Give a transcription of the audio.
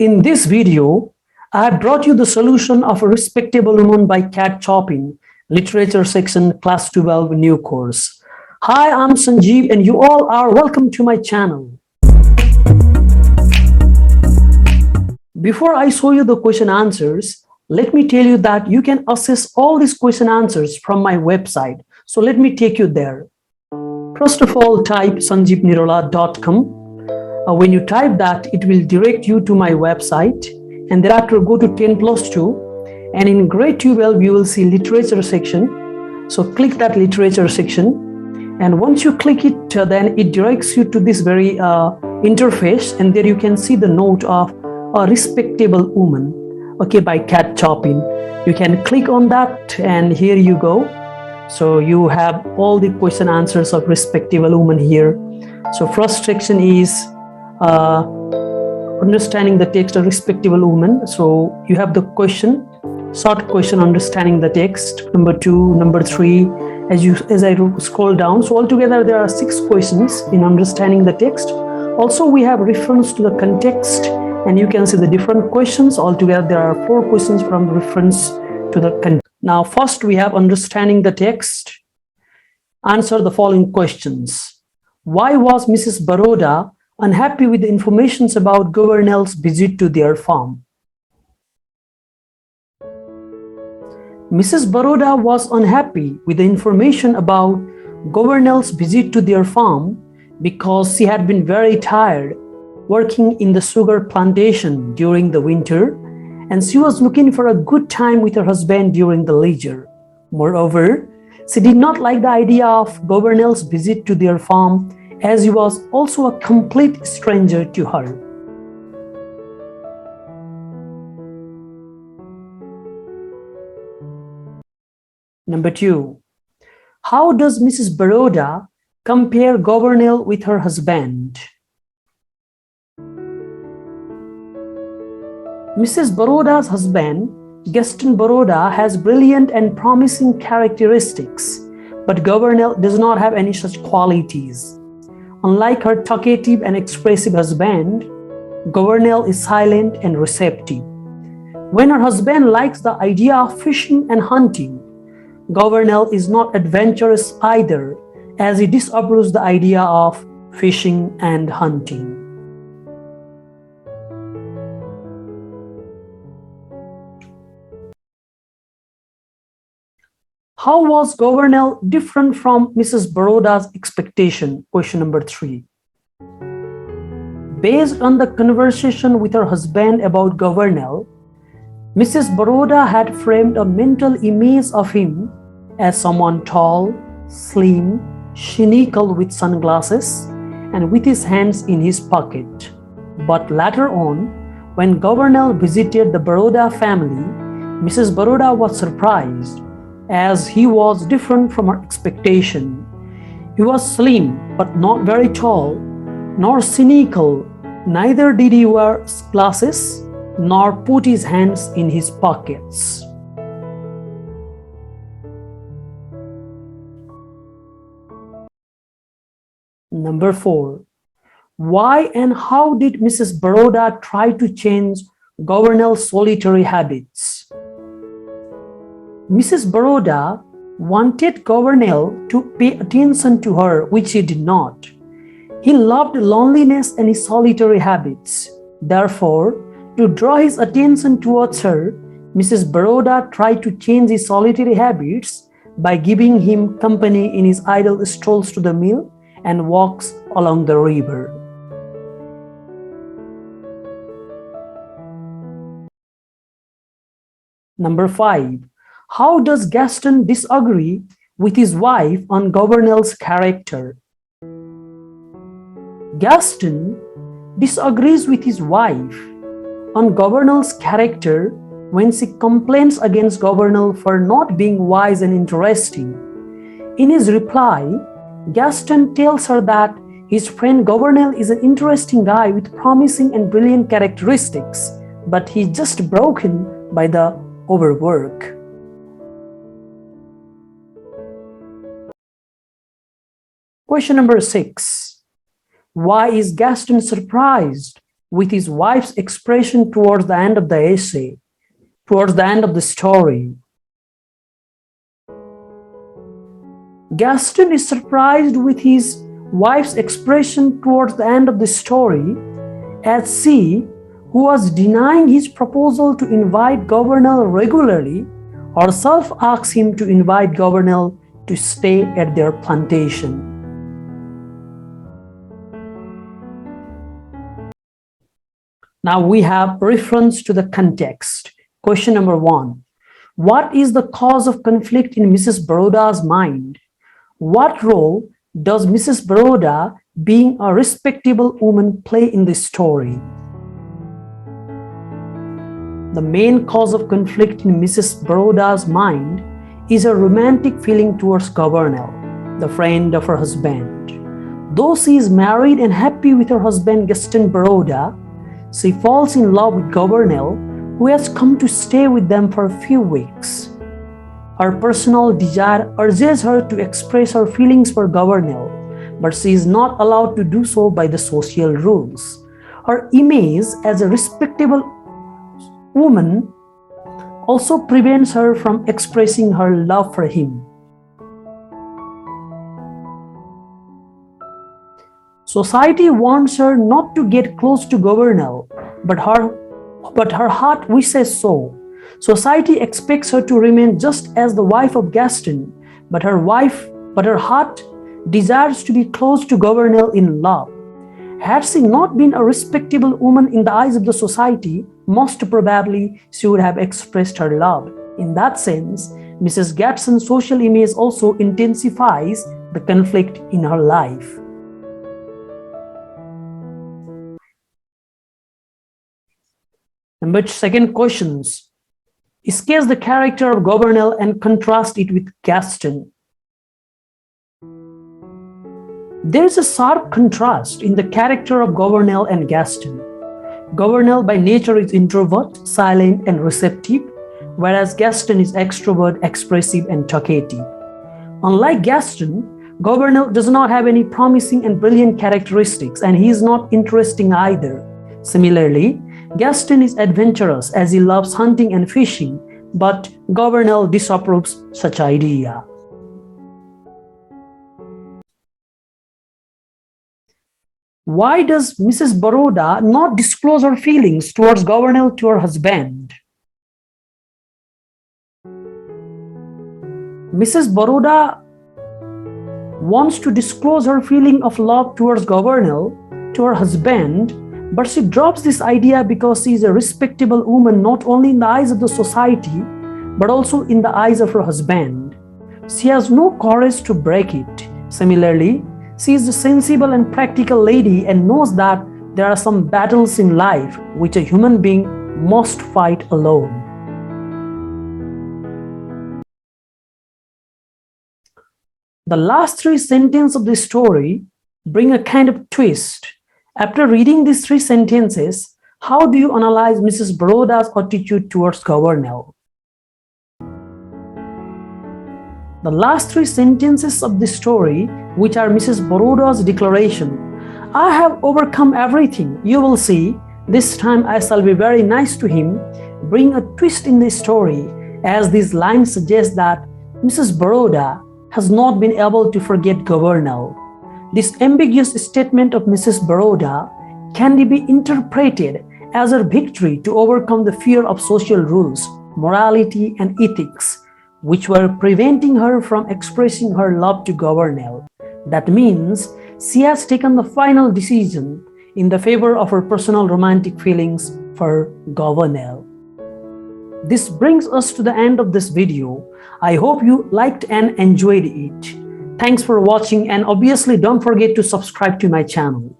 In this video, I have brought you the solution of A Respectable Woman by Kate Chopin, Literature Section, Class 12 New Course. Hi, I'm Sanjeev and you all are welcome to my channel. Before I show you the question answers, let me tell you that you can access all these question answers from my website. So let me take you there. First of all, type sanjeevnirola.com. When you type that, it will direct you to my website, and thereafter go to 10+2, and in grade 12 you will see literature section. So click that literature section, and once you click it, then it directs you to this very interface, and there you can see the note of A Respectable Woman, okay, by Kate Chopin. You can click on that, and here you go. So you have all the question answers of Respectable Woman here. So first section is understanding the text of Respectable Woman. So you have the question, short question, understanding the text, number 2, number 3, as I scroll down. So altogether there are 6 questions in understanding the text. Also we have reference to the context, and you can see the different questions. Altogether there are 4 questions from reference to the context. Now first we have understanding the text. Answer the following questions. Why was Mrs. Baroda unhappy with the information about Governel's visit to their farm? Mrs. Baroda was unhappy with the information about Governel's visit to their farm because she had been very tired working in the sugar plantation during the winter, and she was looking for a good time with her husband during the leisure. Moreover, she did not like the idea of Governel's visit to their farm, as he was also a complete stranger to her. Number 2. How does Mrs. Baroda compare Governel with her husband? Mrs. Baroda's husband, Gaston Baroda, has brilliant and promising characteristics, but Governel does not have any such qualities. Unlike her talkative and expressive husband, Governel is silent and receptive. When her husband likes the idea of fishing and hunting, Governel is not adventurous either, as he disapproves the idea of fishing and hunting. How was Governel different from Mrs. Baroda's expectation? Question number 3. Based on the conversation with her husband about Governel, Mrs. Baroda had framed a mental image of him as someone tall, slim, cynical with sunglasses, and with his hands in his pocket. But later on, when Governel visited the Baroda family, Mrs. Baroda was surprised, as he was different from her expectation. He was slim but not very tall, nor cynical, neither did he wear glasses, nor put his hands in his pockets. Number 4. Why and how did Mrs. Baroda try to change Governel's solitary habits? Mrs. Baroda wanted Governel to pay attention to her, which he did not. He loved loneliness and his solitary habits. Therefore, to draw his attention towards her, Mrs. Baroda tried to change his solitary habits by giving him company in his idle strolls to the mill and walks along the river. Number 5. How does Gaston disagree with his wife on Governel's character? Gaston disagrees with his wife on Governel's character when she complains against Governel for not being wise and interesting. In his reply, Gaston tells her that his friend Governel is an interesting guy with promising and brilliant characteristics, but he's just broken by the overwork. Question number 6. Why is Gaston surprised with his wife's expression towards the end of the essay, towards the end of the story. Gaston is surprised with his wife's expression towards the end of the story, as she, who was denying his proposal to invite Governor regularly, herself asks him to invite Governor to stay at their plantation. Now we have reference to the context. Question number 1. What is the cause of conflict in Mrs. Baroda's mind? What role does Mrs. Baroda, being a respectable woman, play in this story? The main cause of conflict in Mrs. Baroda's mind is a romantic feeling towards Governor, the friend of her husband. Though she is married and happy with her husband Gaston Baroda, she falls in love with Governor, who has come to stay with them for a few weeks. Her personal desire urges her to express her feelings for Governor, but she is not allowed to do so by the social rules. Her image as a respectable woman also prevents her from expressing her love for him. Society wants her not to get close to Governor, but her heart wishes so. Society expects her to remain just as the wife of Gaston, but her heart desires to be close to Governor in love. Had she not been a respectable woman in the eyes of the society, most probably she would have expressed her love. In that sense, Mrs. Gadsden's social image also intensifies the conflict in her life. Number 2 questions. Sketch the character of Governor and contrast it with Gaston. There is a sharp contrast in the character of Governor and Gaston. Governor by nature is introvert, silent, and receptive, whereas Gaston is extrovert, expressive, and talkative. Unlike Gaston, Governor does not have any promising and brilliant characteristics, and he is not interesting either. Similarly, Gaston is adventurous as he loves hunting and fishing, but Governor disapproves such idea. Why does Mrs. Baroda not disclose her feelings towards Governor to her husband? Mrs. Baroda wants to disclose her feeling of love towards Governor to her husband, but she drops this idea because she is a respectable woman not only in the eyes of the society, but also in the eyes of her husband. She has no courage to break it. Similarly, she is a sensible and practical lady and knows that there are some battles in life which a human being must fight alone. The last 3 sentences of this story bring a kind of twist. After reading these 3 sentences, how do you analyze Mrs. Baroda's attitude towards Governor? The last 3 sentences of this story, which are Mrs. Baroda's declaration, "I have overcome everything, you will see, this time I shall be very nice to him," bring a twist in the story, as these lines suggest that Mrs. Baroda has not been able to forget Governor. This ambiguous statement of Mrs. Baroda can be interpreted as her victory to overcome the fear of social rules, morality, and ethics, which were preventing her from expressing her love to Governor. That means she has taken the final decision in the favor of her personal romantic feelings for Governor. This brings us to the end of this video. I hope you liked and enjoyed it. Thanks for watching, and obviously don't forget to subscribe to my channel.